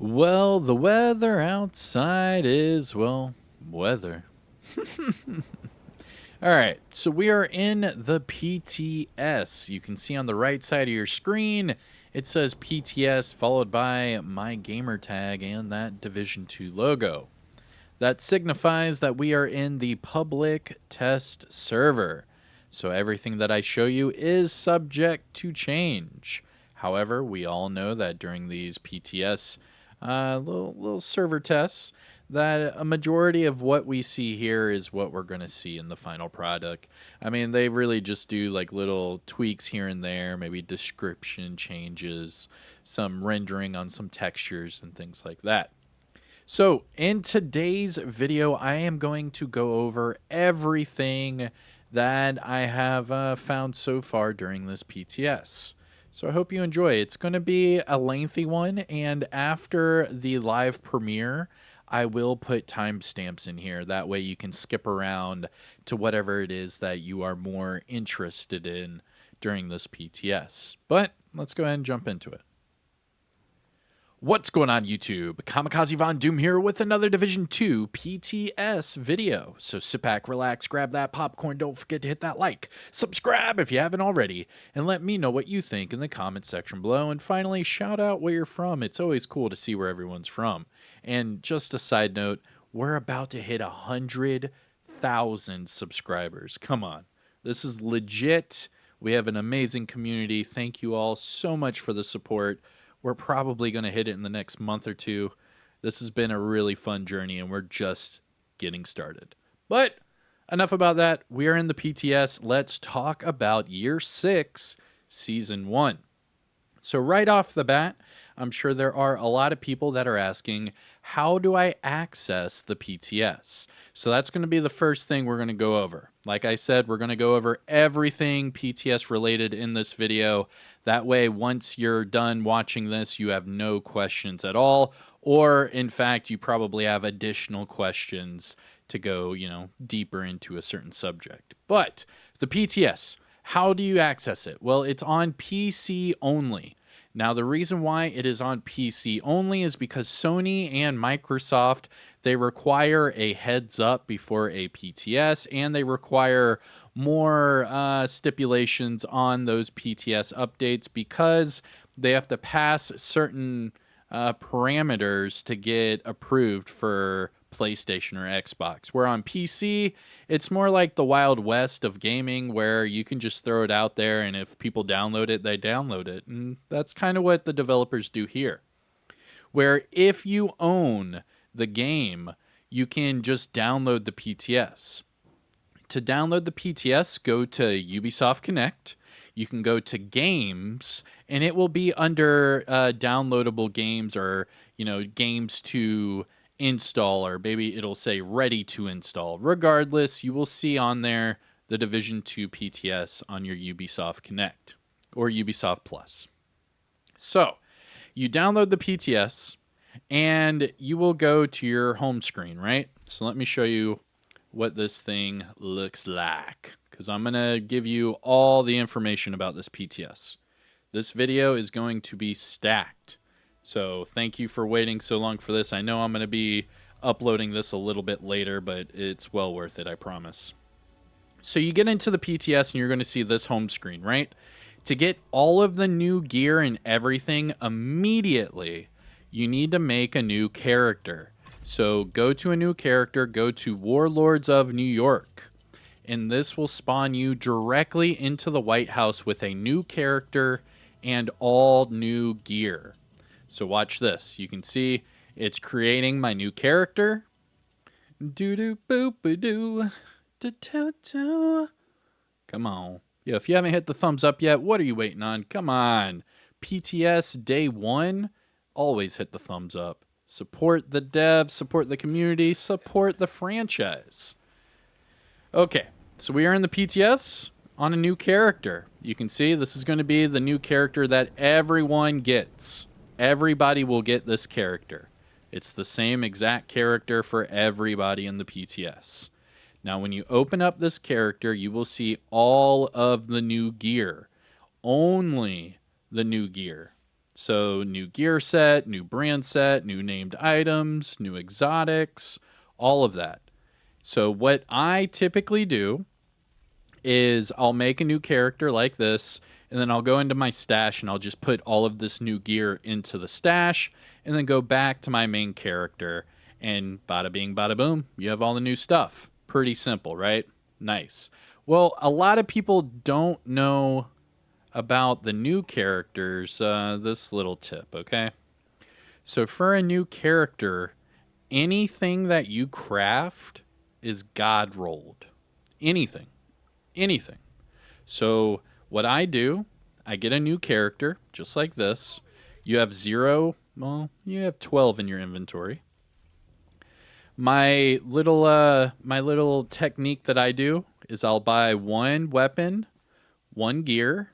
Well, the weather outside is, well, weather. All right, so we are in the PTS. You can see on the right side of your screen, it says PTS followed by my gamer tag and that Division 2 logo. That signifies that we are in the public test server. So everything that I show you is subject to change. However, we all know that during these PTS little server tests, that a majority of what we see here is what we're going to see in the final product. I mean, they really just do like little tweaks here and there, maybe description changes, some rendering on some textures and things like that. So in today's video, I am going to go over everything that I have found so far during this PTS. So I hope you enjoy. It's going to be a lengthy one, and after the live premiere, I will put timestamps in here. That way you can skip around to whatever it is that you are more interested in during this PTS. But let's go ahead and jump into it. What's going on, YouTube? Kamikazevondoom here with another Division 2 PTS video. So sit back, relax, grab that popcorn, don't forget to hit that like, subscribe if you haven't already, and let me know what you think in the comment section below. And finally, shout out where you're from. It's always cool to see where everyone's from. And just a side note, we're about to hit 100,000 subscribers. Come on. This is legit. We have an amazing community. Thank you all so much for the support. We're probably going to hit it in the next month or two. This has been a really fun journey, and we're just getting started. But enough about that. We are in the PTS. Let's talk about Year 6, Season 1. So right off the bat, I'm sure there are a lot of people that are asking, how do I access the PTS? So that's going to be the first thing we're going to go over. Like I said, we're going to go over everything PTS related in this video. That way, once you're done watching this, you have no questions at all. Or, in fact, you probably have additional questions to go, deeper into a certain subject. But the PTS, how do you access it? Well, it's on PC only. Now, the reason why it is on PC only is because Sony and Microsoft, they require a heads up before a PTS, and they require more stipulations on those PTS updates because they have to pass certain parameters to get approved for PlayStation or Xbox. Where on PC, it's more like the Wild West of gaming where you can just throw it out there, and if people download it, they download it. And that's kind of what the developers do here. Where if you own the game, you can just download the PTS. To download the PTS, go to Ubisoft Connect. You can go to games, and it will be under downloadable games or, games to install, or maybe it'll say ready to install. Regardless, you will see on there the Division 2 PTS on your Ubisoft Connect or Ubisoft Plus. So you download the PTS and you will go to your home screen, right? So let me show you what this thing looks like, because I'm going to give you all the information about this PTS. This video is going to be stacked. So thank you for waiting so long for this. I know I'm going to be uploading this a little bit later, but it's well worth it, I promise. So you get into the PTS and you're going to see this home screen, right? To get all of the new gear and everything immediately, you need to make a new character. So go to a new character, go to Warlords of New York, and this will spawn you directly into the White House with a new character and all new gear. So watch this. You can see it's creating my new character. Do-do-boop-a-doo. Do-do-do. Come on. Yo, if you haven't hit the thumbs up yet, what are you waiting on? Come on. PTS Day 1, always hit the thumbs up. Support the devs, support the community, support the franchise. Okay, so we are in the PTS on a new character. You can see this is going to be the new character that everyone gets. Everybody will get this character. It's the same exact character for everybody in the PTS. Now, when you open up this character, you will see all of the new gear. Only the new gear. So new gear set, new brand set, new named items, new exotics, all of that. So what I typically do is I'll make a new character like this, and then I'll go into my stash and I'll just put all of this new gear into the stash, and then go back to my main character, and bada bing, bada boom, you have all the new stuff. Pretty simple, right? Nice. Well, a lot of people don't know about the new characters. This little tip, okay? So for a new character, anything that you craft is God rolled. Anything. Anything. So what I do, I get a new character, just like this. You have 0, well, you have 12 in your inventory. My little technique that I do is I'll buy 1 weapon, 1 gear,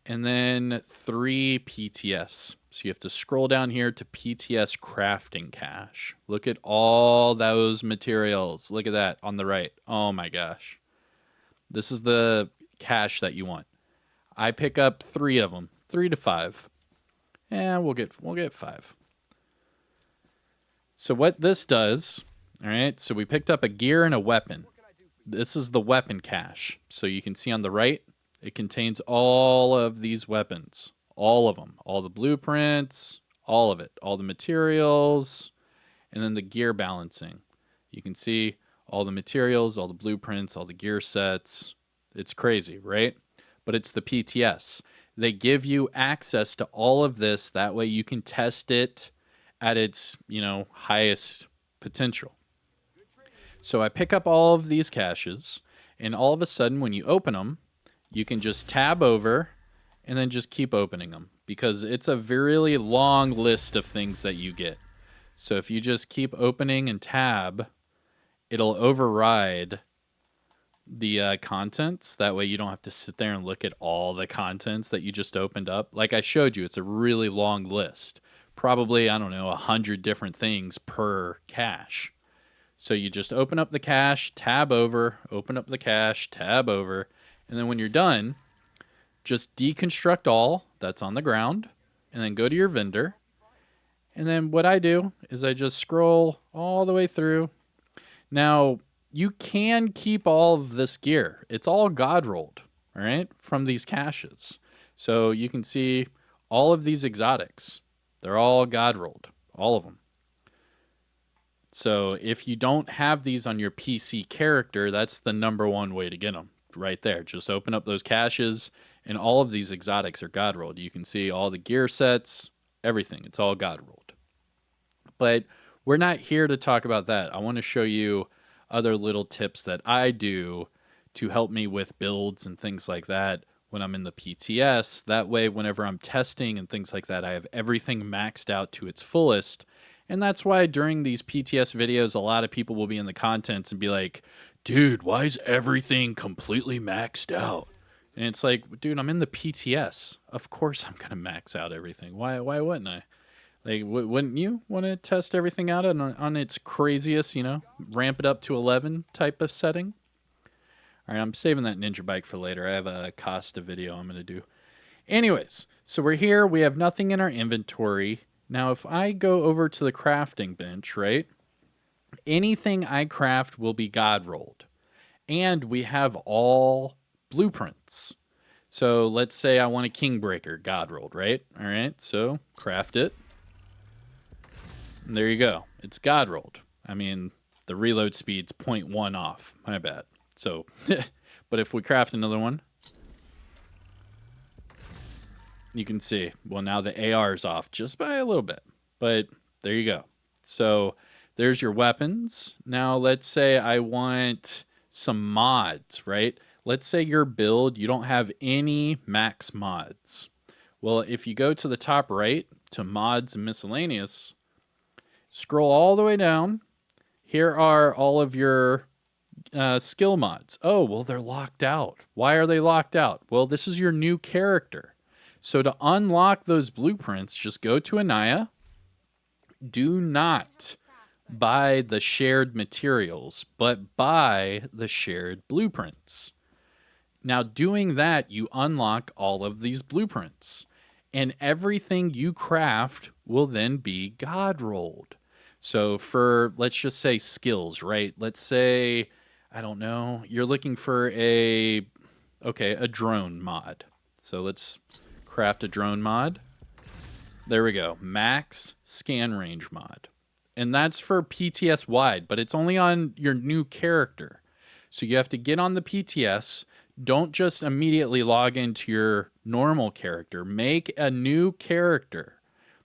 and then 3 PTS. So you have to scroll down here to PTS crafting cache. Look at all those materials. Look at that on the right. Oh my gosh. This is the cache that you want. I pick up 3 of them, 3 to 5. And we'll get 5. So what this does, all right, so we picked up a gear and a weapon. This is the weapon cache. So you can see on the right, it contains all of these weapons. All of them. All the blueprints, all of it. All the materials, and then the gear balancing. You can see all the materials, all the blueprints, all the gear sets. It's crazy, right? But it's the PTS. They give you access to all of this. That way you can test it at its, highest potential. So I pick up all of these caches, and all of a sudden when you open them, you can just tab over and then just keep opening them, because it's a really long list of things that you get. So if you just keep opening and tab, it'll override the contents. That way you don't have to sit there and look at all the contents that you just opened up. Like I showed you, it's a really long list. Probably, I don't know, 100 different things per cache. So you just open up the cache, tab over, open up the cache, tab over, and then when you're done, just deconstruct all that's on the ground, and then go to your vendor. And then what I do is I just scroll all the way through. Now, you can keep all of this gear. It's all God rolled, all right, from these caches. So you can see all of these exotics. They're all God rolled, all of them. So if you don't have these on your PC character, that's the #1 way to get them right there. Just open up those caches, and all of these exotics are God rolled. You can see all the gear sets, everything. It's all God rolled. But we're not here to talk about that. I want to show you other little tips that I do to help me with builds and things like that when I'm in the PTS. That way, whenever I'm testing and things like that, I have everything maxed out to its fullest. And that's why during these PTS videos, a lot of people will be in the contents and be like, dude, why is everything completely maxed out? And it's like, dude, I'm in the PTS. Of course I'm going to max out everything. Why wouldn't I? Like, wouldn't you want to test everything out on its craziest, ramp it up to 11 type of setting? All right, I'm saving that ninja bike for later. I have a Costa video I'm going to do. Anyways, so we're here. We have nothing in our inventory. Now, if I go over to the crafting bench, right, anything I craft will be God rolled. And we have all blueprints. So let's say I want a Kingbreaker God rolled, right? All right, so craft it. And there you go. It's God rolled. I mean, the reload speed's 0.1 off. My bad. So, but if we craft another one, you can see, well, now the AR is off just by a little bit. But there you go. So there's your weapons. Now let's say I want some mods, right? Let's say your build, you don't have any max mods. Well, if you go to the top right to mods and miscellaneous, scroll all the way down. Here are all of your skill mods. Oh, well, they're locked out. Why are they locked out? Well, this is your new character. So to unlock those blueprints, just go to Anaya. Do not buy the shared materials, but buy the shared blueprints. Now, doing that, you unlock all of these blueprints. and everything you craft will then be God rolled. So for, let's just say skills, right? Let's say, I don't know, you're looking for a drone mod. So let's craft a drone mod. There we go. Max scan range mod. And that's for PTS wide, but it's only on your new character. So you have to get on the PTS. Don't just immediately log into your normal character. Make a new character.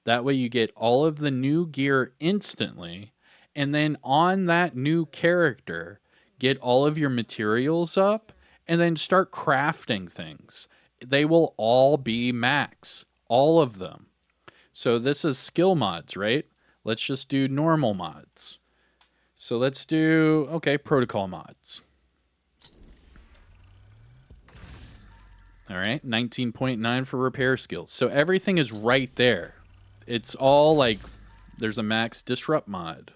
That way you get all of the new gear instantly. And then on that new character, get all of your materials up and then start crafting things. They will all be max. All of them. So this is skill mods, right? Let's just do normal mods. So let's do, protocol mods. All right, 19.9 for repair skills. So everything is right there. It's all like, there's a max disrupt mod.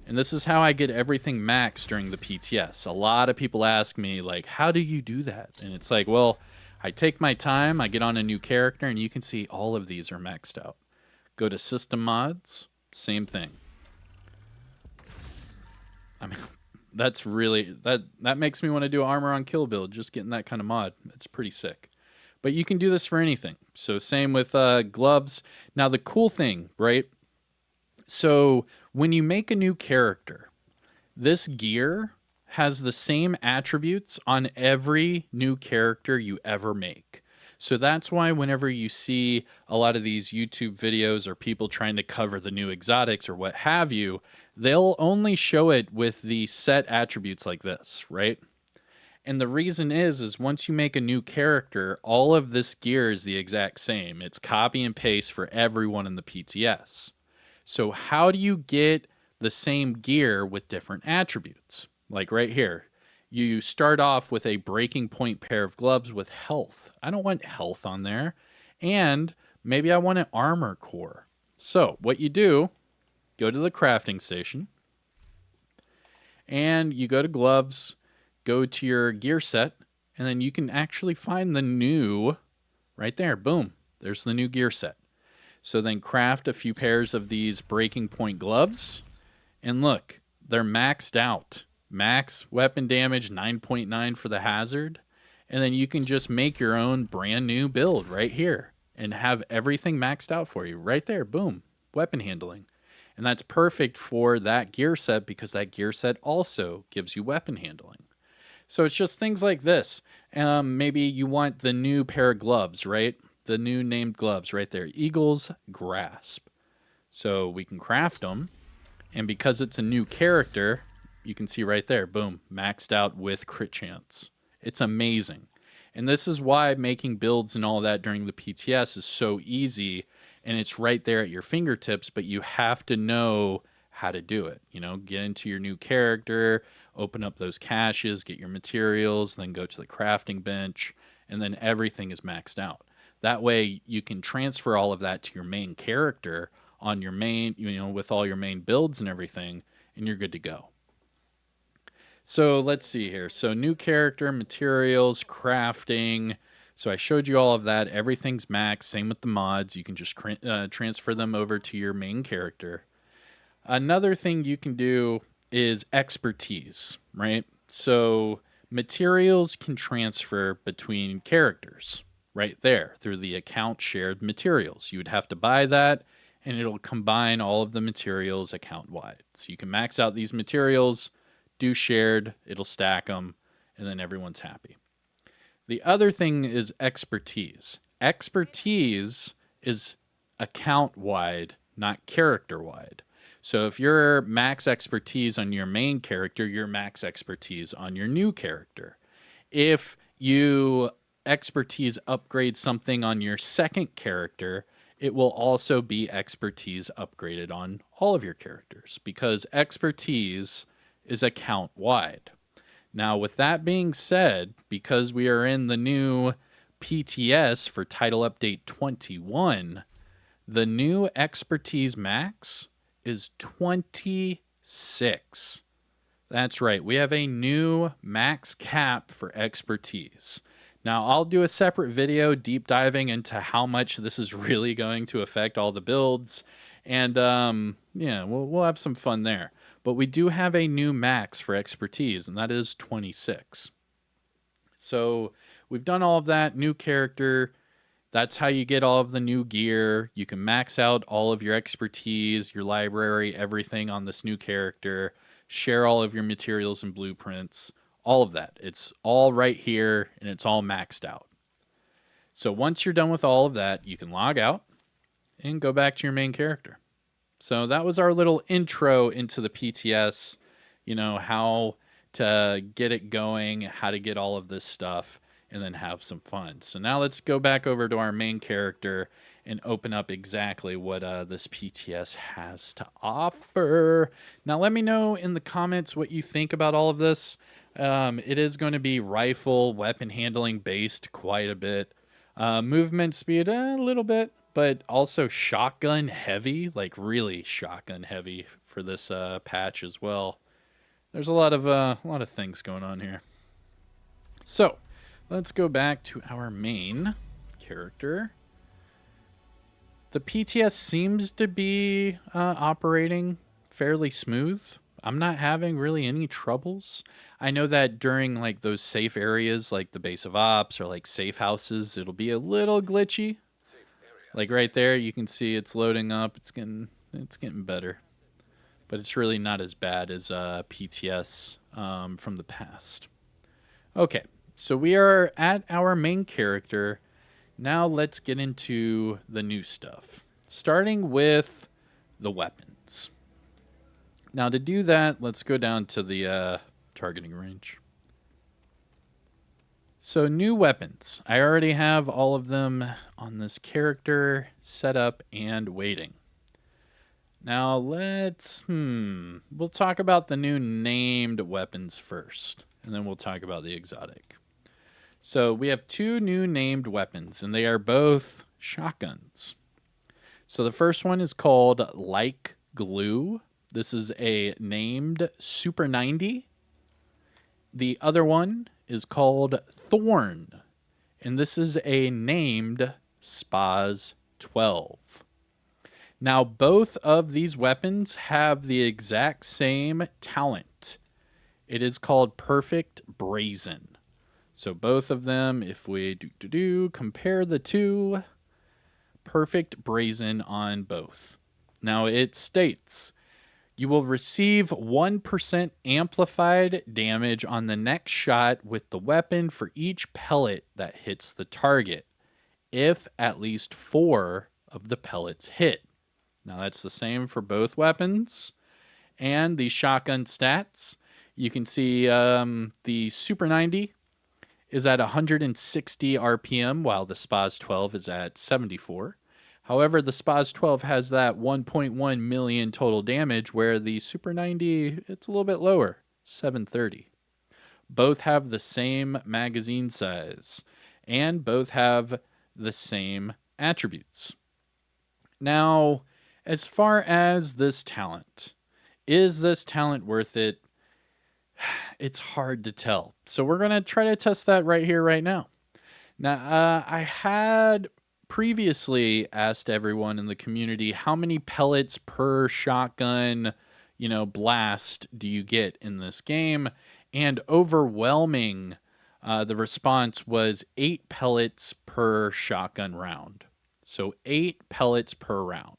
And this is how I get everything max during the PTS. A lot of people ask me, like, how do you do that? And it's like, well, I take my time, I get on a new character, and you can see all of these are maxed out. Go to system mods, same thing. I mean, that's really, that makes me want to do armor on kill build, just getting that kind of mod. It's pretty sick. But you can do this for anything. So same with gloves. Now the cool thing, right? So when you make a new character, this gear has the same attributes on every new character you ever make. So that's why whenever you see a lot of these YouTube videos or people trying to cover the new exotics or what have you, they'll only show it with the set attributes like this, right? And the reason is once you make a new character, all of this gear is the exact same. It's copy and paste for everyone in the PTS. So how do you get the same gear with different attributes? Like right here, you start off with a breaking point pair of gloves with health. I don't want health on there. And maybe I want an armor core. So what you do, go to the crafting station and you go to gloves, go to your gear set, and then you can actually find the new right there. Boom. There's the new gear set. So then craft a few pairs of these breaking point gloves. And look, they're maxed out. Max weapon damage, 9.9 for the hazard. And then you can just make your own brand new build right here and have everything maxed out for you right there. Boom. Weapon handling. And that's perfect for that gear set because that gear set also gives you weapon handling. So it's just things like this. Maybe you want the new pair of gloves, right? The new named gloves right there. Eagle's Grasp. So we can craft them. And because it's a new character, you can see right there, boom, maxed out with crit chance. It's amazing. And this is why making builds and all that during the PTS is so easy. And it's right there at your fingertips, but you have to know how to do it. You know, get into your new character, open up those caches, get your materials, then go to the crafting bench, and then everything is maxed out. That way you can transfer all of that to your main character on your main, with all your main builds and everything, and you're good to go. So let's see here. So new character, materials, crafting. So I showed you all of that. Everything's max. Same with the mods. You can just transfer them over to your main character. Another thing you can do is expertise, right? So materials can transfer between characters right there through the account shared materials. You would have to buy that, and it'll combine all of the materials account-wide. So you can max out these materials, do shared, it'll stack them, and then everyone's happy. The other thing is expertise. Expertise is account-wide, not character-wide. So if you're max expertise on your main character, you're max expertise on your new character. If you expertise upgrade something on your second character, it will also be expertise upgraded on all of your characters because expertise is account wide. Now, with that being said, because we are in the new PTS for Title Update 21, the new expertise max is 26. That's right. We have a new max cap for expertise. Now, I'll do a separate video deep diving into how much this is really going to affect all the builds. And yeah, we'll have some fun there. But we do have a new max for expertise, and that is 26. So we've done all of that, new character. That's how you get all of the new gear. You can max out all of your expertise, your library, everything on this new character, share all of your materials and blueprints, all of that. It's all right here and it's all maxed out. So once you're done with all of that, you can log out and go back to your main character. So that was our little intro into the PTS, how to get it going, how to get all of this stuff, and then have some fun. So now let's go back over to our main character and open up exactly what this PTS has to offer. Now let me know in the comments what you think about all of this. It is going to be rifle, weapon handling based quite a bit. Movement speed a little bit, but also shotgun heavy, like really shotgun heavy for this patch as well. There's a lot of things going on here. So let's go back to our main character. The PTS seems to be operating fairly smooth. I'm not having really any troubles. I know that during like those safe areas, like the base of ops or like safe houses, it'll be a little glitchy. Like right there, you can see it's loading up. It's getting better, but it's really not as bad as PTS from the past. Okay, so we are at our main character. Now let's get into the new stuff, starting with the weapons. Now to do that, let's go down to the targeting range. So new weapons. I already have all of them on this character set up and waiting. Now we'll talk about the new named weapons first, and then we'll talk about the exotic. So we have two new named weapons, and they are both shotguns. So the first one is called Like Glue. This is a named Super 90. The other one is called Thorn, and this is a named Spaz 12. Now, both of these weapons have the exact same talent. It is called Perfect Brazen. So both of them, if we compare the two, Perfect Brazen on both. Now it states, you will receive 1% amplified damage on the next shot with the weapon for each pellet that hits the target, if at least 4 of the pellets hit. Now that's the same for both weapons. And the shotgun stats, you can see the Super 90 is at 160 RPM, while the Spaz 12 is at 74. However, the Spaz 12 has that 1.1 million total damage, where the Super 90, it's a little bit lower, 730. Both have the same magazine size, and both have the same attributes. Now, as far as this talent, is this talent worth it? It's hard to tell. So we're going to try to test that right here, right now. Now, I had previously asked everyone in the community, how many pellets per shotgun, blast do you get in this game? And overwhelming, the response was 8 pellets per shotgun round. So 8 pellets per round.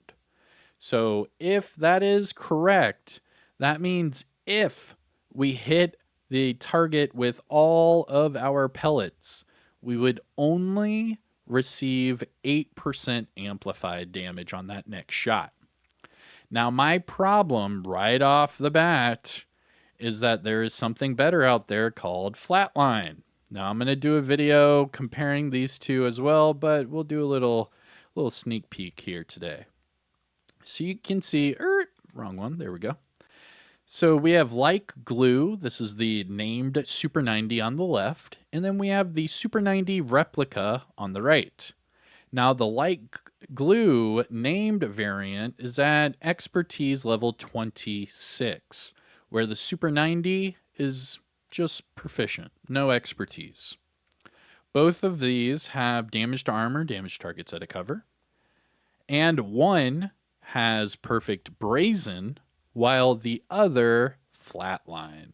So if that is correct, that means if we hit the target with all of our pellets, we would only receive 8% amplified damage on that next shot. Now, my problem right off the bat is that there is something better out there called Flatline. Now, I'm going to do a video comparing these two as well, but we'll do a little sneak peek here today. So you can see, wrong one, there we go. So we have Like Glue. This is the named Super 90 on the left. And then we have the Super 90 replica on the right. Now the Like Glue named variant is at expertise level 26, where the Super 90 is just proficient, no expertise. Both of these have damage to armor, damage targets at a cover. And one has perfect brazen, while the other flatline.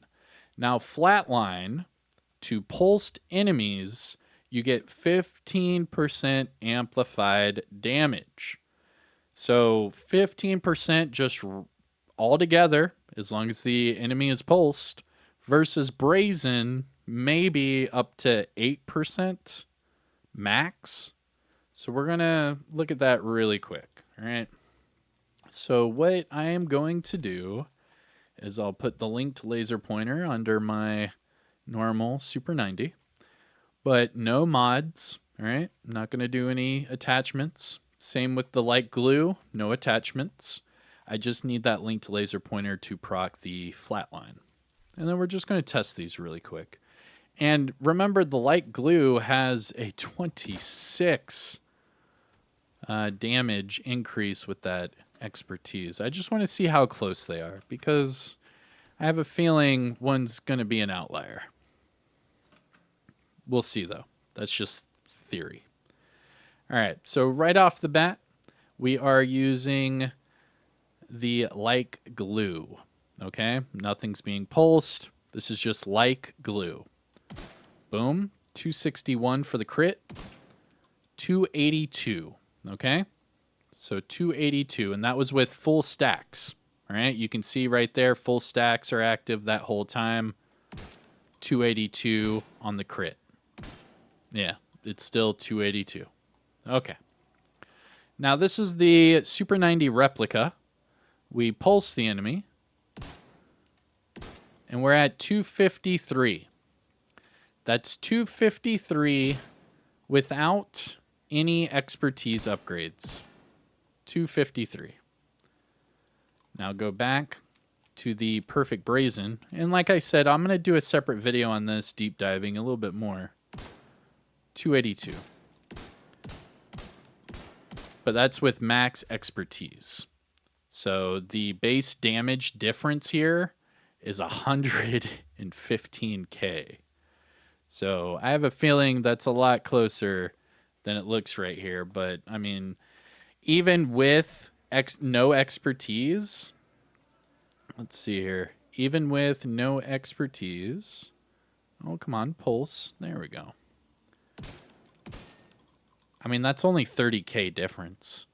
Now, flatline, to pulsed enemies, you get 15% amplified damage. So 15% just all together, as long as the enemy is pulsed, versus brazen, maybe up to 8% max. So we're going to look at that really quick. All right. So what I am going to do is I'll put the linked laser pointer under my normal Super 90, but no mods. All right. I'm not going to do any attachments. Same with the light glue, no attachments. I just need that linked laser pointer to proc the flatline. And then we're just going to test these really quick. And remember, the light glue has a 26 damage increase with that expertise. I just want to see how close they are, because I have a feeling one's going to be an outlier. We'll see, though. That's just theory. All right, so right off the bat, we are using the like glue, okay? Nothing's being pulsed. This is just like glue. Boom, 261 for the crit, 282, okay? So 282, and that was with full stacks, all right? You can see right there, full stacks are active that whole time. 282 on the crit. Yeah, it's still 282. Okay. Now this is the Super 90 replica. We pulse the enemy, and we're at 253. That's 253 without any expertise upgrades. 253. Now go back to the perfect brazen. And like I said, I'm going to do a separate video on this, deep diving a little bit more. 282. But that's with max expertise. So the base damage difference here is 115k. So I have a feeling that's a lot closer than it looks right here. But I mean, even with no expertise, let's see here. Even with no expertise, oh, come on, pulse. There we go. I mean, that's only 30k difference.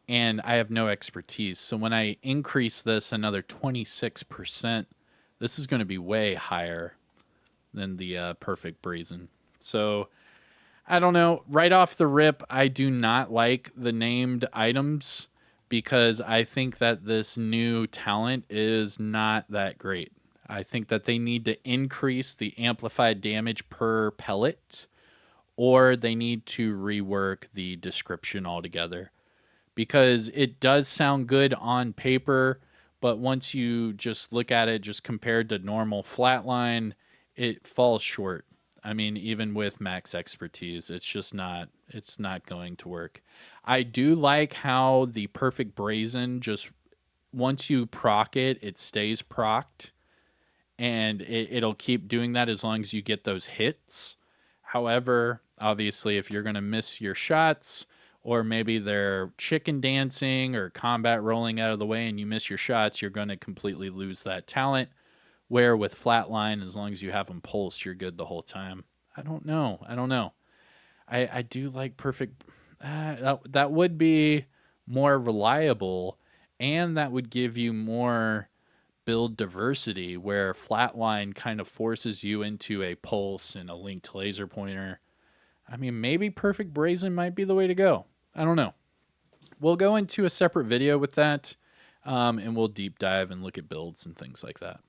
And I have no expertise. So when I increase this another 26%, this is going to be way higher than the perfect brazen. So I don't know. Right off the rip, I do not like the named items, because I think that this new talent is not that great. I think that they need to increase the amplified damage per pellet, or they need to rework the description altogether, because it does sound good on paper, but once you just look at it just compared to normal flatline, it falls short. I mean, even with max expertise, it's not going to work. I do like how the perfect brazen, just once you proc it, it stays procced, and it'll keep doing that as long as you get those hits. However, obviously, if you're going to miss your shots, or maybe they're chicken dancing or combat rolling out of the way and you miss your shots, you're going to completely lose that talent. Where with flatline, as long as you have them pulsed, you're good the whole time. I don't know. I do like perfect. That would be more reliable, and that would give you more build diversity, where flatline kind of forces you into a pulse and a linked laser pointer. I mean, maybe perfect brazen might be the way to go. I don't know. We'll go into a separate video with that, and we'll deep dive and look at builds and things like that.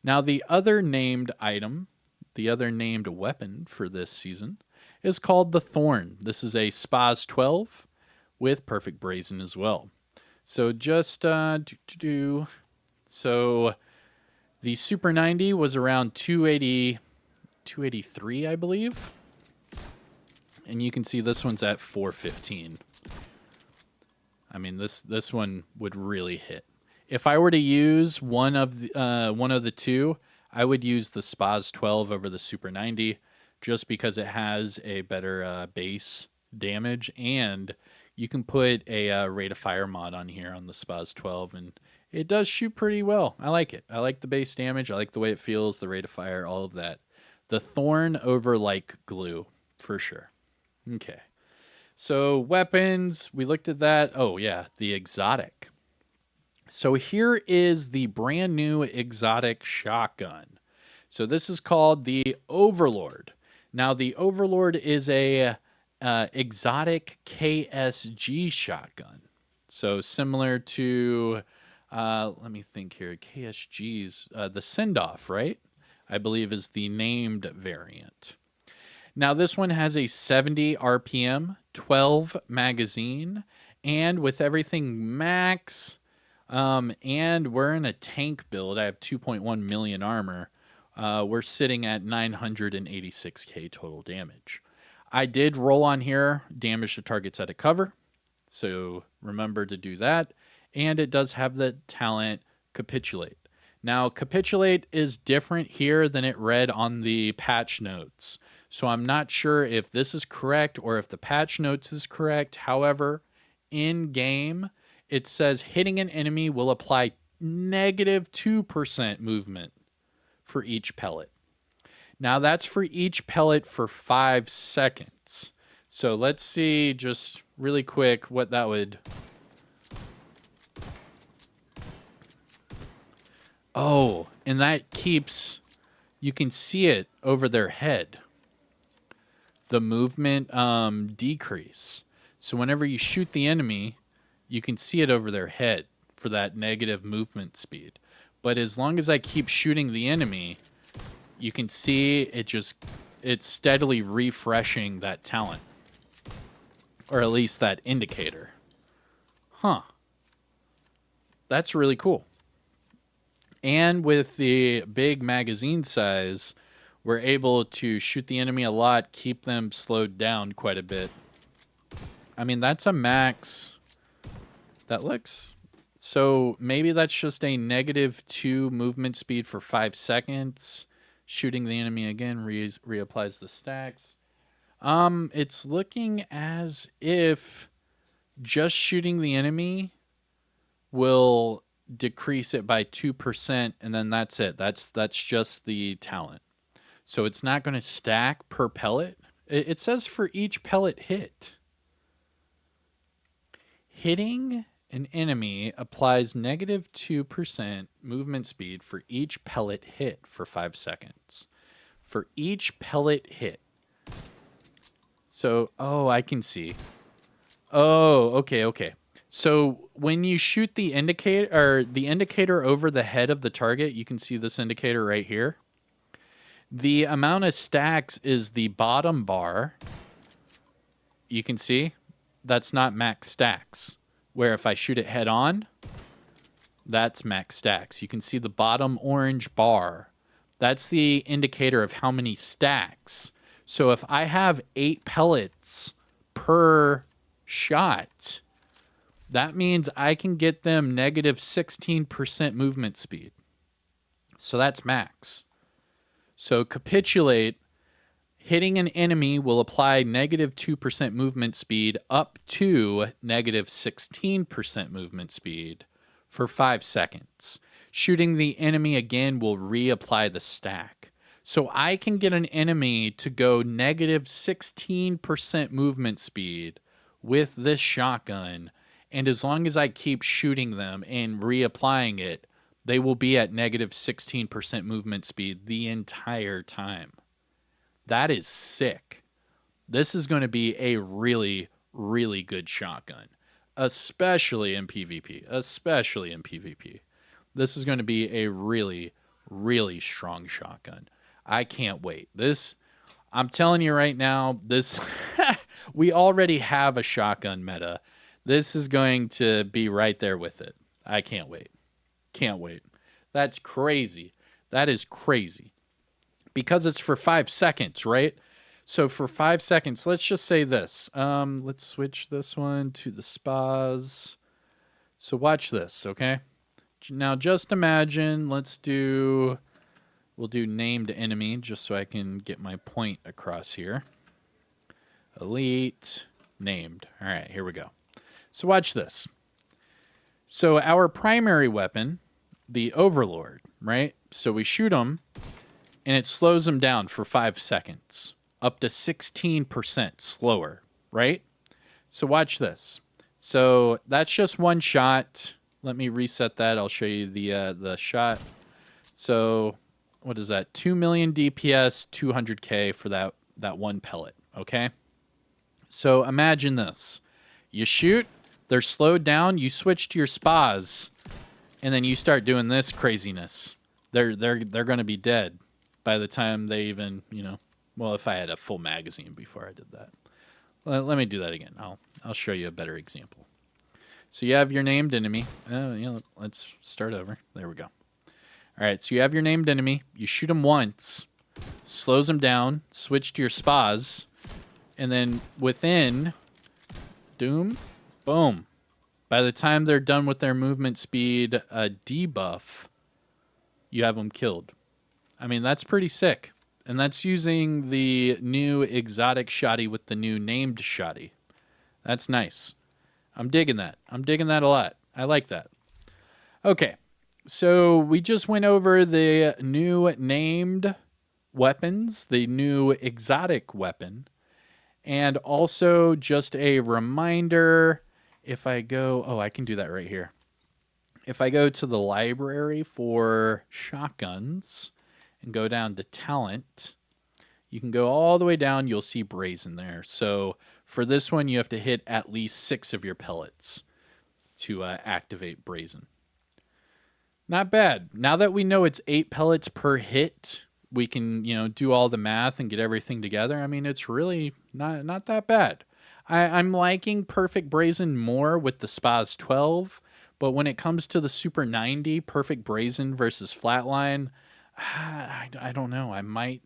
Now, the other named item, the other named weapon for this season, is called the Thorn. This is a Spaz 12 with perfect brazen as well. So just so the Super 90 was around 280, 283, I believe. And you can see this one's at 415. I mean, this one would really hit. If I were to use one of the two, I would use the Spaz 12 over the Super 90. just because it has a better base damage, and you can put a rate of fire mod on here on the Spaz 12, and it does shoot pretty well. I like it. I like the base damage. I like the way it feels, the rate of fire, all of that. The thorn over like glue, for sure. Okay. So weapons, we looked at that. Oh yeah, the exotic. So here is the brand new exotic shotgun. So this is called the Overlord. Now the Overlord is a exotic KSG shotgun. So similar to, let me think here, KSG's, the Send-Off, right? I believe is the named variant. Now this one has a 70 RPM, 12 magazine, and with everything max, and we're in a tank build. I have 2.1 million armor. We're sitting at 986k total damage. I did roll on here, damage to targets out of cover, so remember to do that. And it does have the talent Capitulate. Now, Capitulate is different here than it read on the patch notes. So I'm not sure if this is correct or if the patch notes is correct. However, in game, it says hitting an enemy will apply negative 2% movement for each pellet. Now that's for each pellet for 5 seconds. So let's see just really quick what that would... Oh, and that keeps... You can see it over their head. The movement decrease. So whenever you shoot the enemy, you can see it over their head for that negative movement speed. But as long as I keep shooting the enemy, you can see it's steadily refreshing that talent. Or at least that indicator. Huh. That's really cool. And with the big magazine size, we're able to shoot the enemy a lot, keep them slowed down quite a bit. I mean, that's a max. That looks... So maybe that's just a -2 movement speed for 5 seconds. Shooting the enemy again reapplies the stacks. It's looking as if just shooting the enemy will decrease it by 2%, and then that's it. That's just the talent. So it's not going to stack per pellet. It says for each pellet hit. Hitting an enemy applies -2% movement speed for each pellet hit for 5 seconds. For each pellet hit. So, oh, I can see. Oh, okay. So when you shoot the indicator over the head of the target, you can see this indicator right here. The amount of stacks is the bottom bar. You can see that's not max stacks. Where if I shoot it head on, that's max stacks. You can see the bottom orange bar. That's the indicator of how many stacks. So if I have 8 pellets per shot, that means I can get them -16% movement speed. So that's max. So Capitulate, hitting an enemy will apply -2% movement speed up to -16% movement speed for 5 seconds. Shooting the enemy again will reapply the stack. So I can get an enemy to go -16% movement speed with this shotgun, and as long as I keep shooting them and reapplying it, they will be at -16% movement speed the entire time. That is sick. This is going to be a really, really good shotgun, especially in PvP. This is going to be a really, really strong shotgun. I can't wait. I'm telling you right now, we already have a shotgun meta. This is going to be right there with it. I can't wait. Can't wait. That's crazy. That is crazy. Because it's for 5 seconds, right? So for 5 seconds, let's just say this. Let's switch this one to the Spaz. So watch this, okay? Now just imagine, let's do We'll do named enemy just so I can get my point across here. Elite, named. All right, here we go. So watch this. So our primary weapon, the Overlord, right? So we shoot him, and it slows him down for 5 seconds, up to 16% slower, right? So watch this. So that's just one shot. Let me reset that. I'll show you the shot. So what is that? 2 million DPS, 200K for that one pellet, okay? So imagine this. You shoot, they're slowed down, you switch to your spas, and then you start doing this craziness. They're going to be dead by the time they even, well, if I had a full magazine before I did that. Let me do that again. I'll show you a better example. So you have your named enemy. Let's start over. There we go. All right, so you have your named enemy. You shoot him once, slows him down, switch to your spas, and then within Doom, boom. By the time they're done with their movement speed debuff, you have them killed. I mean, that's pretty sick. And that's using the new exotic shoddy with the new named shoddy. That's nice. I'm digging that. I'm digging that a lot. I like that. Okay, so we just went over the new named weapons, the new exotic weapon, and also just a reminder, if I go, I can do that right here. If I go to the library for shotguns and go down to talent, you can go all the way down. You'll see brazen there. So for this one, you have to hit at least 6 of your pellets to activate brazen. Not bad. Now that we know it's 8 pellets per hit, we can, do all the math and get everything together. I mean, it's really not that bad. I'm liking Perfect Brazen more with the Spas 12, but when it comes to the Super 90, Perfect Brazen versus Flatline, I don't know. I might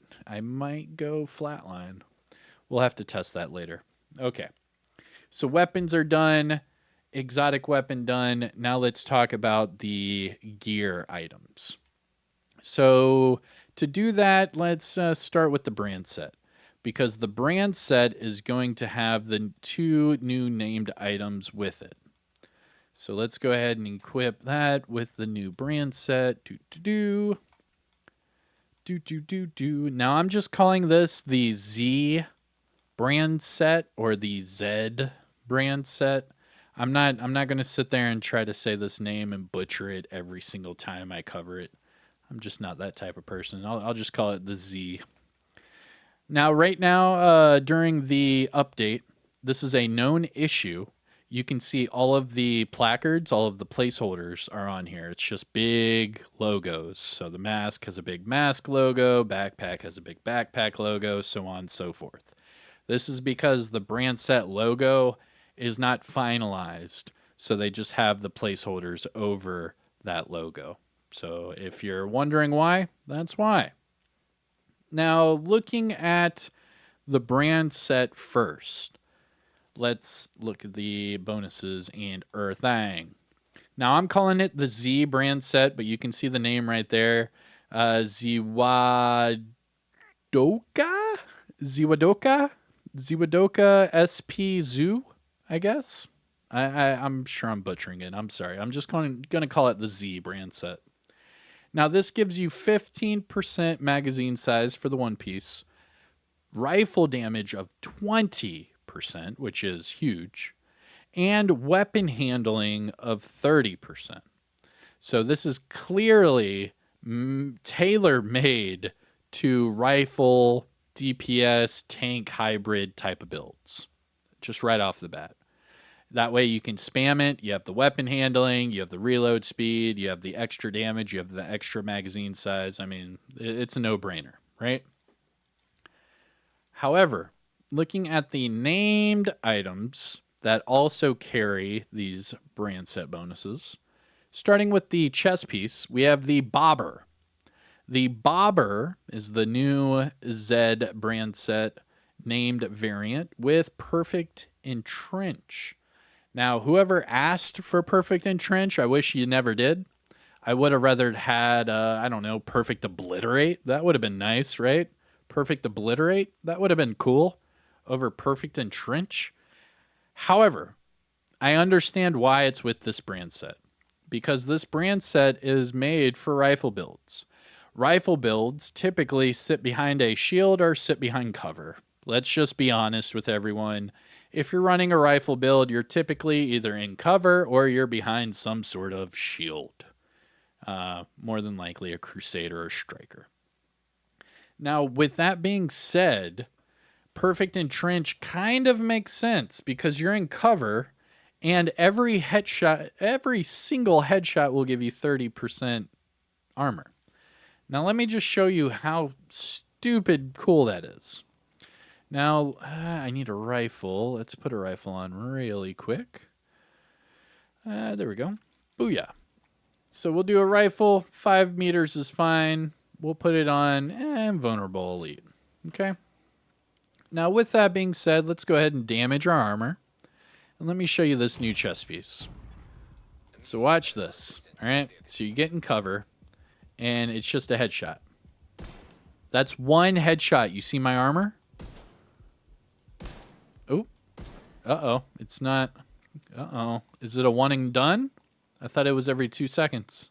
go Flatline. We'll have to test that later. Okay. So weapons are done. Exotic weapon done. Now let's talk about the gear items. So to do that, let's start with the brand set, because the brand set is going to have the 2 new named items with it. So let's go ahead and equip that with the new brand set. Now I'm just calling this the Z brand set or the Z brand set. I'm not going to sit there and try to say this name and butcher it every single time I cover it. I'm just not that type of person. I'll just call it the Z. Now, right now, during the update, this is a known issue. You can see all of the placards, all of the placeholders are on here. It's just big logos. So the mask has a big mask logo, backpack has a big backpack logo, so on and so forth. This is because the brand set logo is not finalized, so they just have the placeholders over that logo. So if you're wondering why, that's why. Now, looking at the brand set first, let's look at the bonuses and everything. Now, I'm calling it the Z brand set, but you can see the name right there. Ziwadoka SP Zoo, I guess. I'm sure I'm butchering it. I'm sorry. I'm just going to call it the Z brand set. Now, this gives you 15% magazine size for the one piece, rifle damage of 20%, which is huge, and weapon handling of 30%. So this is clearly tailor-made to rifle, DPS, tank, hybrid type of builds, just right off the bat. That way you can spam it. You have the weapon handling, you have the reload speed, you have the extra damage, you have the extra magazine size. I mean, it's a no-brainer, right? However, looking at the named items that also carry these brand set bonuses, starting with the chest piece, we have the Bobber. The Bobber is the new Z brand set named variant with Perfect Entrench. Now, whoever asked for Perfect Entrench, I wish you never did. I would have rather had, I don't know, perfect obliterate. That would have been nice, right? Perfect obliterate. That would have been cool over perfect entrench. However, I understand why it's with this brand set, because this brand set is made for rifle builds. Rifle builds typically sit behind a shield or sit behind cover. Let's just be honest with everyone. If you're running a rifle build, you're typically either in cover or you're behind some sort of shield. More than likely a crusader or striker. Now, with that being said, perfect entrench kind of makes sense because you're in cover and every single headshot will give you 30% armor. Now, let me just show you how stupid cool that is. Now, I need a rifle. Let's put a rifle on really quick. There we go. Booyah. So we'll do a rifle. 5 meters is fine. We'll put it on vulnerable elite. Okay. Now, with that being said, let's go ahead and damage our armor. And let me show you this new chest piece. So watch this. All right. So you get in cover, and it's just a headshot. That's one headshot. You see my armor? Oh. Uh-oh. It's not. Uh-oh. Is it a one and done? I thought it was every 2 seconds.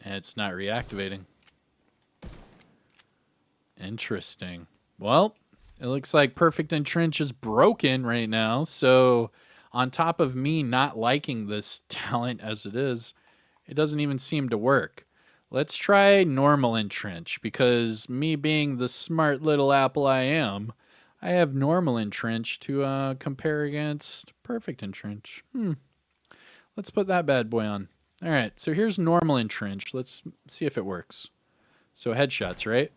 And it's not reactivating. Interesting. Well, it looks like Perfect Entrench is broken right now. So on top of me not liking this talent as it is, it doesn't even seem to work. Let's try Normal Entrench, because me being the smart little apple I am, I have Normal Entrench to compare against Perfect Entrench. Let's put that bad boy on. All right, so here's Normal Entrench. Let's see if it works. So headshots, right?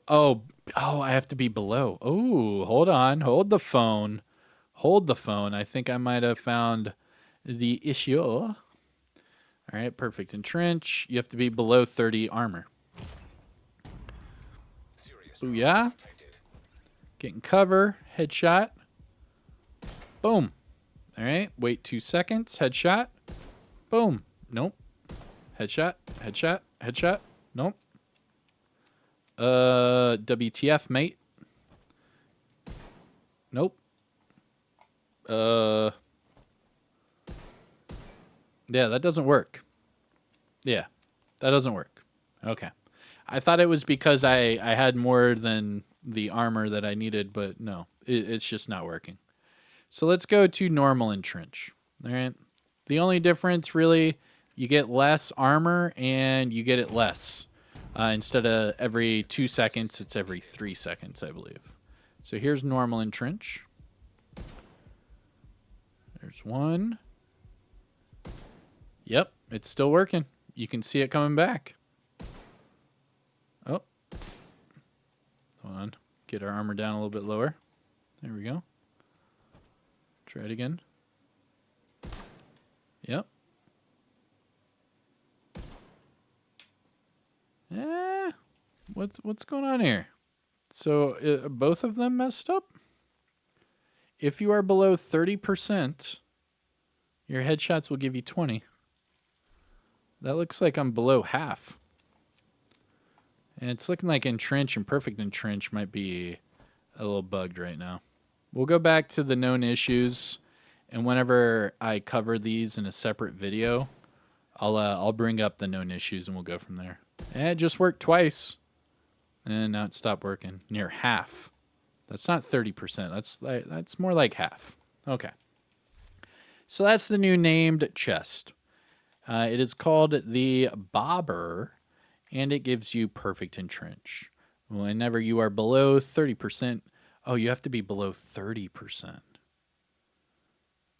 Oh, I have to be below. Oh, hold on. Hold the phone. Hold the phone. I think I might have found the issue. All right, Perfect Entrench. You have to be below 30 armor. Booyah. Getting cover. Headshot. Boom. All right, wait 2 seconds. Headshot. Boom. Nope. Headshot. Headshot. Headshot. Nope. WTF, mate. Nope. Yeah, that doesn't work. Yeah, that doesn't work. Okay. I thought it was because I had more than the armor that I needed, but no, it's just not working. So let's go to Normal Entrench. All right. The only difference, really, you get less armor and you get it less. Instead of every 2 seconds, it's every 3 seconds, I believe. So here's Normal Entrench. There's one. Yep, it's still working. You can see it coming back. Oh. Hold on. Get our armor down a little bit lower. There we go. Try it again. Yep. What's going on here? So both of them messed up? If you are below 30%, your headshots will give you 20. That looks like I'm below half. And it's looking like Entrench and Perfect Entrench might be a little bugged right now. We'll go back to the known issues, and whenever I cover these in a separate video, I'll bring up the known issues and we'll go from there. And it just worked twice. And now it stopped working. Near half. That's not 30%. That's more like half. Okay. So that's the new named chest. It is called the Bobber, and it gives you Perfect Entrench. Whenever you are below 30%, oh, you have to be below 30%.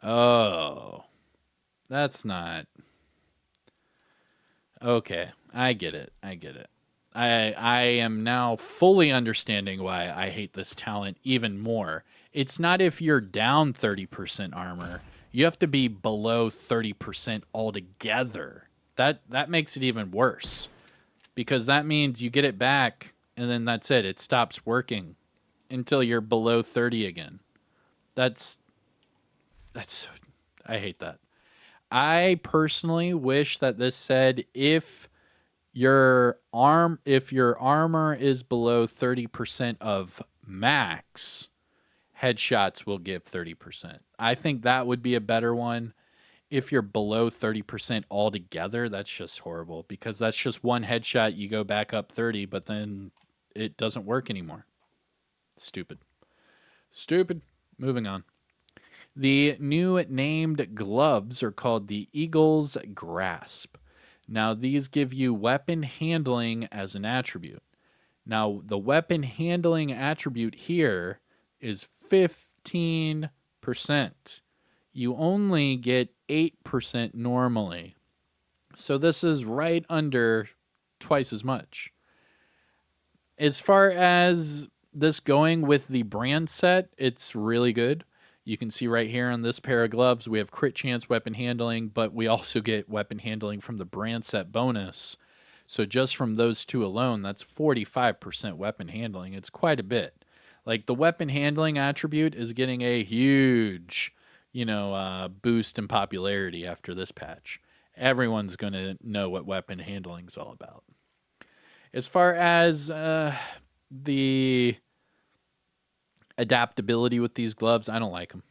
Oh, that's not... Okay, I get it. I am now fully understanding why I hate this talent even more. It's not if you're down 30% armor. You have to be below 30% altogether. That makes it even worse. Because that means you get it back, and then that's it. It stops working until you're below 30 again. That's I hate that. I personally wish that this said if your armor is below 30% of max, headshots will give 30%. I think that would be a better one. If you're below 30% altogether, that's just horrible because that's just one headshot. You go back up 30, but then it doesn't work anymore. Stupid. Stupid. Moving on. The new named gloves are called the Eagle's Grasp. Now, these give you weapon handling as an attribute. Now, the weapon handling attribute here is 15%. You only get 8% normally. So this is right under twice as much. As far as this going with the brand set, it's really good. You can see right here on this pair of gloves, we have crit chance weapon handling, but we also get weapon handling from the brand set bonus. So just from those two alone, that's 45% weapon handling. It's quite a bit. Like the weapon handling attribute is getting a huge, boost in popularity after this patch. Everyone's going to know what weapon handling is all about. As far as the adaptability with these gloves, I don't like them.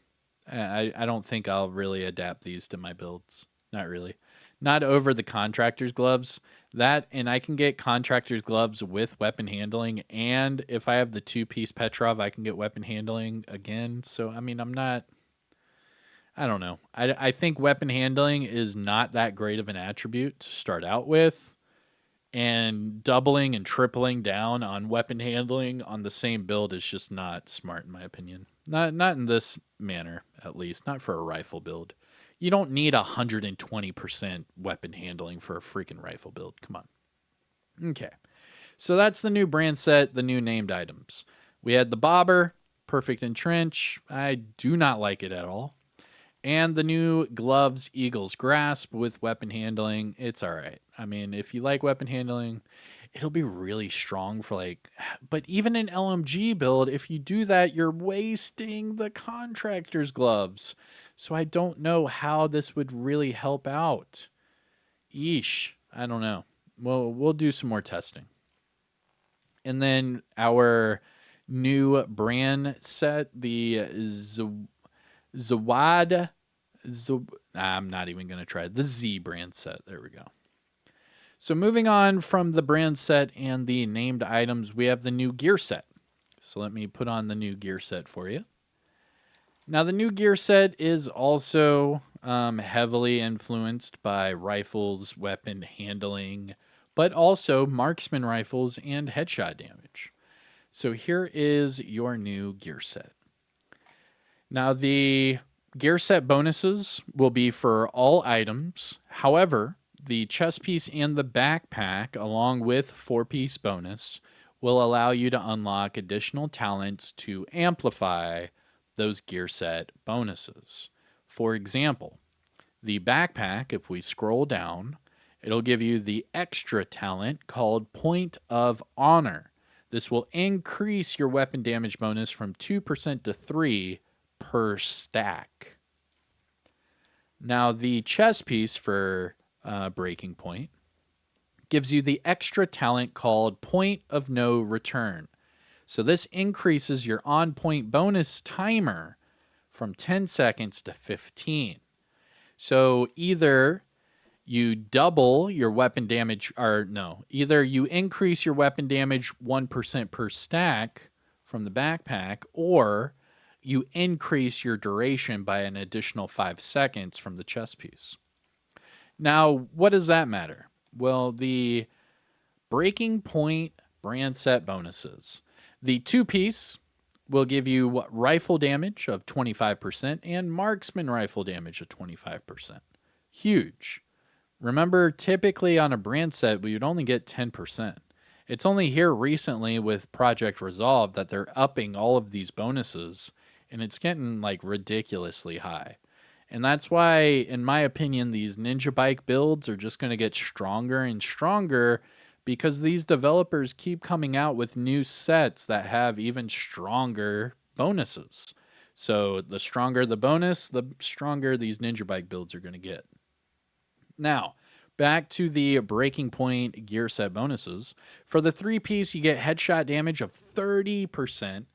I don't think I'll really adapt these to my builds. Not really. Not over the contractor's gloves. That, and I can get contractor's gloves with weapon handling, and if I have the 2-piece Petrov, I can get weapon handling again. So, I mean, I don't know. I think weapon handling is not that great of an attribute to start out with. And doubling and tripling down on weapon handling on the same build is just not smart, in my opinion. Not in this manner, at least. Not for a rifle build. You don't need 120% weapon handling for a freaking rifle build. Come on. Okay. So that's the new brand set, the new named items. We had the bobber, perfect in trench. I do not like it at all. And the new gloves, Eagle's Grasp with weapon handling. It's all right. I mean, if you like weapon handling, it'll be really strong for but even an LMG build, if you do that, you're wasting the contractor's gloves. So I don't know how this would really help out. Yeesh. I don't know. Well, we'll do some more testing. And then our new brand set, the Zawad. I'm not even going to try the Z brand set. There we go. So moving on from the brand set and the named items, we have the new gear set. So let me put on the new gear set for you. Now the new gear set is also heavily influenced by rifles, weapon handling, but also marksman rifles and headshot damage. So here is your new gear set. Now the gear set bonuses will be for all items. However, the chest piece and the backpack, along with 4-piece bonus, will allow you to unlock additional talents to amplify those gear set bonuses. For example, the backpack, if we scroll down, it'll give you the extra talent called Point of Honor. This will increase your weapon damage bonus from 2% to 3% per stack. Now, the chest piece for Breaking Point gives you the extra talent called Point of No Return. So this increases your on-point bonus timer from 10 seconds to 15. So either you double your weapon damage, either you increase your weapon damage 1% per stack from the backpack, or you increase your duration by an additional 5 seconds from the chest piece. Now, what does that matter? Well, the Breaking Point brand set bonuses. The 2-piece will give you rifle damage of 25% and marksman rifle damage of 25%. Huge. Remember, typically on a brand set, we would only get 10%. It's only here recently with Project Resolve that they're upping all of these bonuses, and it's getting ridiculously high. And that's why, in my opinion, these Ninja Bike builds are just going to get stronger and stronger because these developers keep coming out with new sets that have even stronger bonuses. So the stronger the bonus, the stronger these Ninja Bike builds are going to get. Now, back to the Breaking Point gear set bonuses. For the 3-piece, you get headshot damage of 30%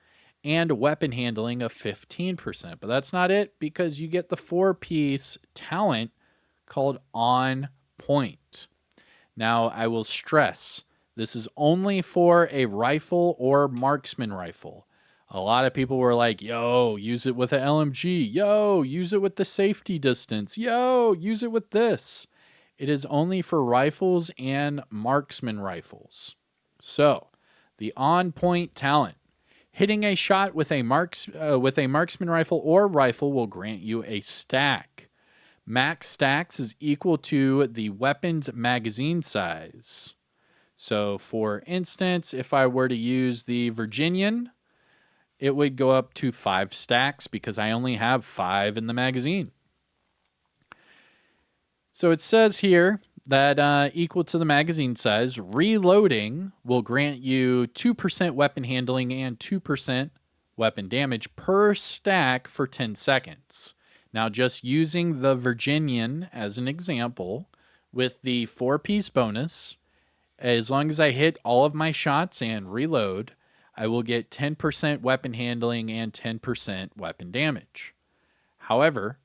and weapon handling of 15%. But that's not it, because you get the 4-piece talent called On Point. Now, I will stress, this is only for a rifle or marksman rifle. A lot of people were like, yo, use it with an LMG. Yo, use it with the safety distance. Yo, use it with this. It is only for rifles and marksman rifles. So, the On Point talent. Hitting a shot with a marksman rifle or rifle will grant you a stack. Max stacks is equal to the weapon's magazine size. So, for instance, if I were to use the Virginian, it would go up to 5 stacks because I only have 5 in the magazine. So it says here that equal to the magazine size, reloading will grant you 2% weapon handling and 2% weapon damage per stack for 10 seconds. Now, just using the Virginian as an example, with the 4-piece bonus, as long as I hit all of my shots and reload, I will get 10% weapon handling and 10% weapon damage. However,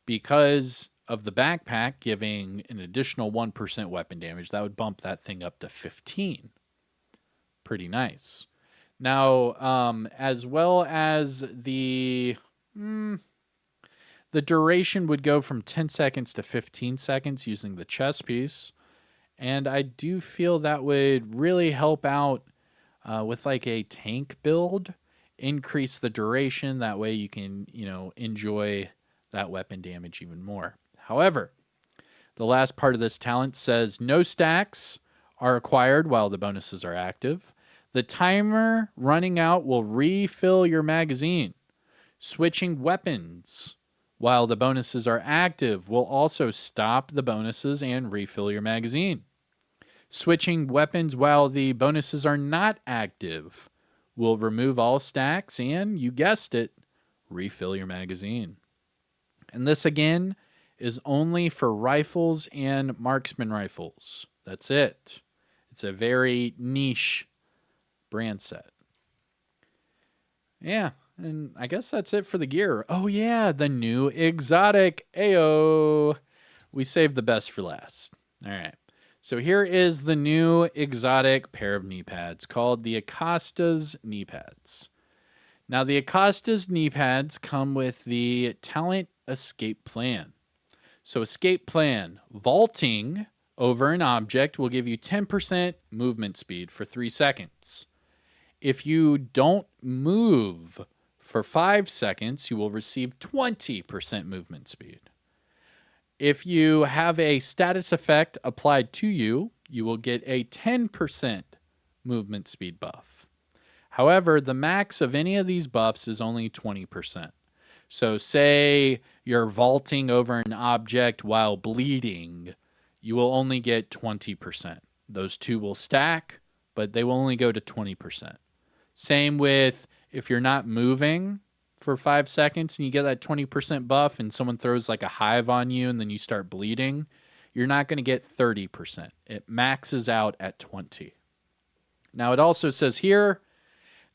because of the backpack giving an additional 1% weapon damage, that would bump that thing up to 15. Pretty nice. Now, as well as the duration would go from 10 seconds to 15 seconds using the chest piece. And I do feel that would really help out with like a tank build, increase the duration. That way you can, enjoy that weapon damage even more. However, the last part of this talent says no stacks are acquired while the bonuses are active. The timer running out will refill your magazine. Switching weapons while the bonuses are active will also stop the bonuses and refill your magazine. Switching weapons while the bonuses are not active will remove all stacks and, you guessed it, refill your magazine. And this, again, is only for rifles and marksman rifles. That's it. It's a very niche brand set. Yeah, and I guess that's it for the gear. Oh, yeah, the new exotic. Ayo. We saved the best for last. All right. So here is the new exotic pair of knee pads called the Acosta's knee pads. Now, the Acosta's knee pads come with the Talent Escape Plan. So escape plan, vaulting over an object will give you 10% movement speed for 3 seconds. If you don't move for 5 seconds, you will receive 20% movement speed. If you have a status effect applied to you, you will get a 10% movement speed buff. However, the max of any of these buffs is only 20%. So say you're vaulting over an object while bleeding, you will only get 20%. Those two will stack, but they will only go to 20%. Same with if you're not moving for 5 seconds and you get that 20% buff and someone throws like a hive on you and then you start bleeding, you're not going to get 30%. It maxes out at 20. Now it also says here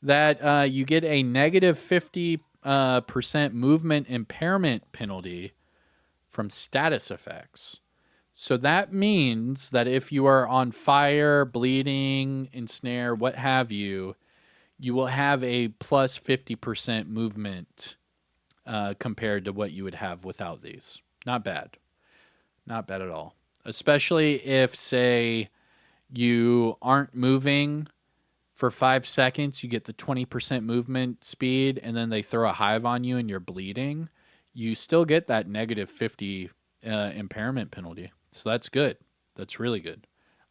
that you get a negative 50% movement impairment penalty from status effects. So that means that if you are on fire, bleeding, ensnare, what have you, you will have a plus 50% movement compared to what you would have without these. Not bad. Not bad at all. Especially if, say, you aren't moving for 5 seconds, you get the 20% movement speed, and then they throw a hive on you and you're bleeding. You still get that negative 50 impairment penalty. So that's good. That's really good.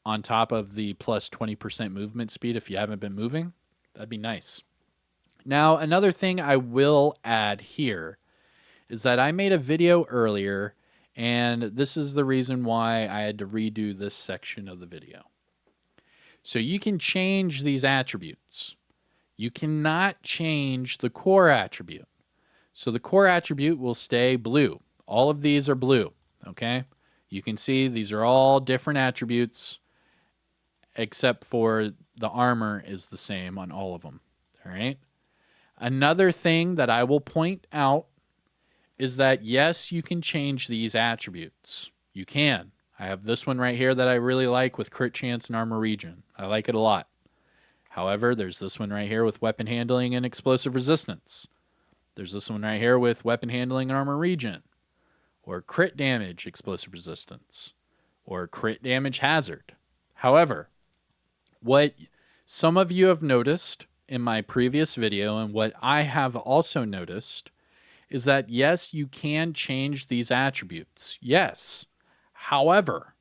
On top of the plus 20% movement speed if you haven't been moving. That'd be nice. Now, another thing I will add here is that I made a video earlier, and this is the reason why I had to redo this section of the video. So you can change these attributes. You cannot change the core attribute. So the core attribute will stay blue. All of these are blue, okay? You can see these are all different attributes, except for the armor is the same on all of them. All right. Another thing that I will point out is that, yes, you can change these attributes. You can. I have this one right here that I really like with crit chance and armor regen. I like it a lot. However, there's this one right here with weapon handling and explosive resistance. There's this one right here with weapon handling and armor regen. Or crit damage, explosive resistance. Or crit damage hazard. However, what some of you have noticed in my previous video, and what I have also noticed, is that yes, you can change these attributes. Yes. However,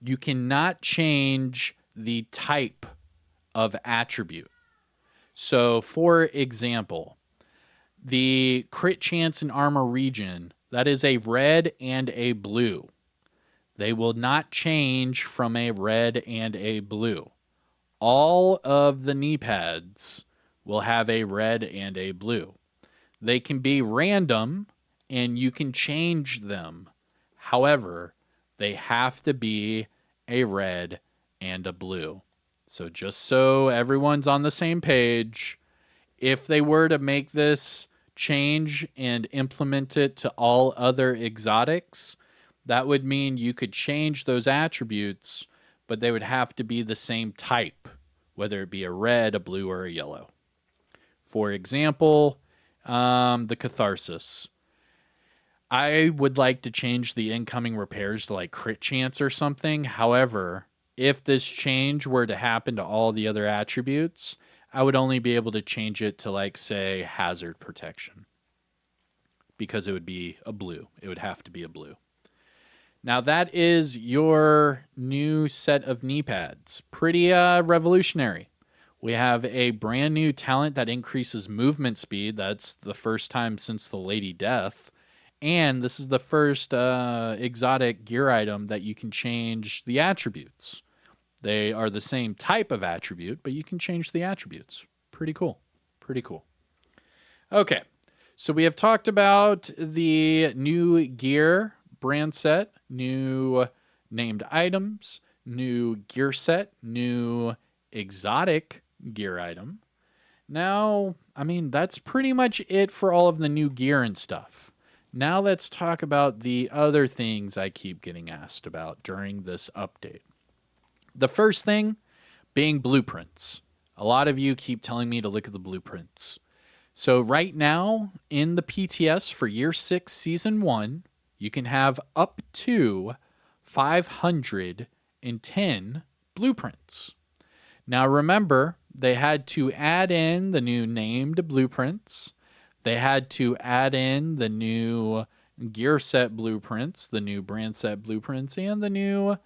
you cannot change the type of attribute. So, for example, the crit chance and armor regen, that is a red and a blue. They will not change from a red and a blue. All of the knee pads will have a red and a blue. They can be random and you can change them. However, they have to be a red and a blue. So just so everyone's on the same page, if they were to make this change and implement it to all other exotics, that would mean you could change those attributes, but they would have to be the same type, whether it be a red, a blue, or a yellow. For example, the Catharsis. I would like to change the incoming repairs to like crit chance or something. However, if this change were to happen to all the other attributes, I would only be able to change it to like, say, hazard protection. Because it would be a blue. It would have to be a blue. Now that is your new set of knee pads. Pretty revolutionary. We have a brand new talent that increases movement speed. That's the first time since the Lady Death. And this is the first exotic gear item that you can change the attributes. They are the same type of attribute, but you can change the attributes. Pretty cool. Pretty cool. Okay, so we have talked about the new gear brand set, new named items, new gear set, new exotic gear item. Now, I mean, that's pretty much it for all of the new gear and stuff. Now let's talk about the other things I keep getting asked about during this update. The first thing being blueprints. A lot of you keep telling me to look at the blueprints. So right now in the PTS for Year 6 Season 1, you can have up to 510 blueprints. Now remember, they had to add in the new named blueprints. They had to add in the new gear set blueprints, the new brand set blueprints, and the new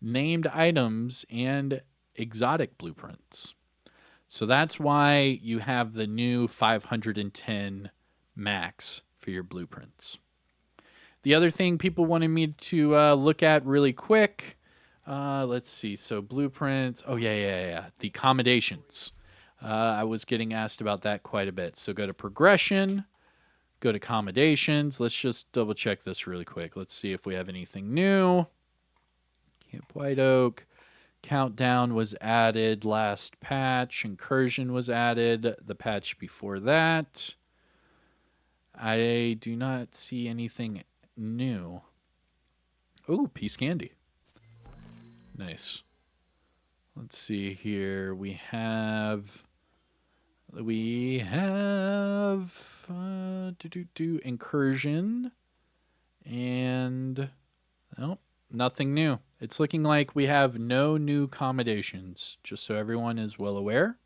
named items and exotic blueprints. So that's why you have the new 510 max for your blueprints. The other thing people wanted me to look at really quick, let's see. So blueprints. Oh, yeah. The accommodations. I was getting asked about that quite a bit. So go to progression, go to accommodations. Let's just double check this really quick. Let's see if we have anything new. Camp White Oak. Countdown was added last patch. Incursion was added the patch before that. I do not see anything new. Oh, Peace Candy. Nice. Let's see here. We have Incursion and nope, nothing new. It's looking like we have no new accommodations, just so everyone is well aware.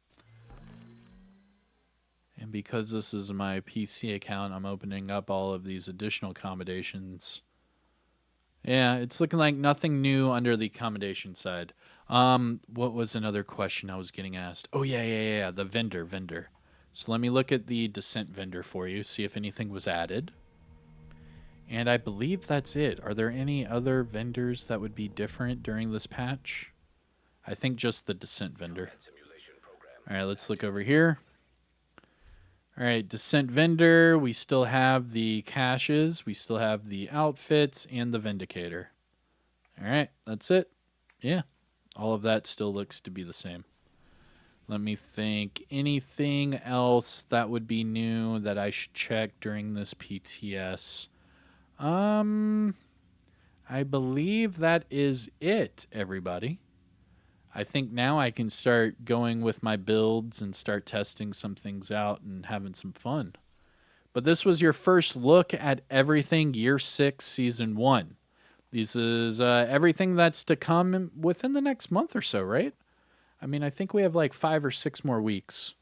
And because this is my PC account, I'm opening up all of these additional accommodations. Yeah, it's looking like nothing new under the accommodation side. What was another question I was getting asked? Oh, yeah, the vendor. So let me look at the Descent vendor for you, see if anything was added. And I believe that's it. Are there any other vendors that would be different during this patch? I think just the Descent vendor. All right, let's look over here. All right, Descent vendor. We still have the caches. We still have the outfits and the Vindicator. All right, that's it. Yeah, all of that still looks to be the same. Let me think. Anything else that would be new that I should check during this PTS? Um, I believe that is it, everybody. I think now I can start going with my builds and start testing some things out and having some fun. But this was your first look at everything Year 6, Season 1. This is everything that's to come within the next month or so, right? I mean, I think we have like 5 or 6 more weeks,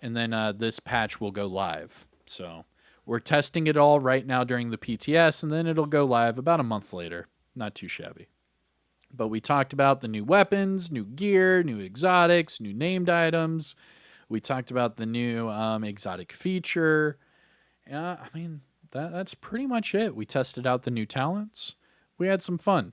and then this patch will go live. So we're testing it all right now during the PTS, and then it'll go live about a month later. Not too shabby. But we talked about the new weapons, new gear, new exotics, new named items. We talked about the new exotic feature. Yeah, I mean, that's pretty much it. We tested out the new talents. We had some fun.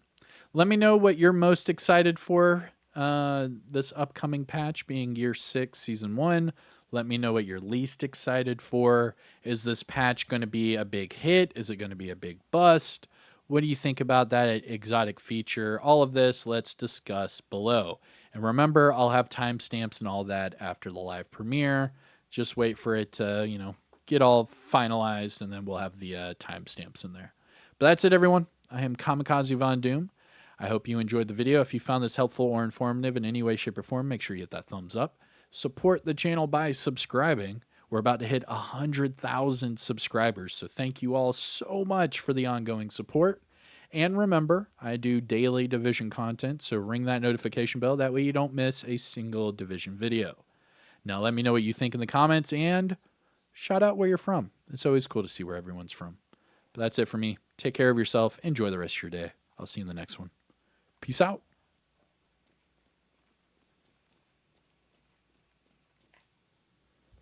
Let me know what you're most excited for this upcoming patch, being Year 6, Season 1. Let me know what you're least excited for. Is this patch going to be a big hit? Is it going to be a big bust? What do you think about that exotic feature? All of this, let's discuss below. And remember, I'll have timestamps and all that after the live premiere. Just wait for it to, get all finalized, and then we'll have the timestamps in there. But that's it, everyone. I am Kamikazevondoom. I hope you enjoyed the video. If you found this helpful or informative in any way, shape, or form, make sure you hit that thumbs up. Support the channel by subscribing. We're about to hit 100,000 subscribers, so thank you all so much for the ongoing support. And remember, I do daily Division content, so ring that notification bell. That way you don't miss a single Division video. Now let me know what you think in the comments, and shout out where you're from. It's always cool to see where everyone's from. But that's it for me. Take care of yourself. Enjoy the rest of your day. I'll see you in the next one. Peace out.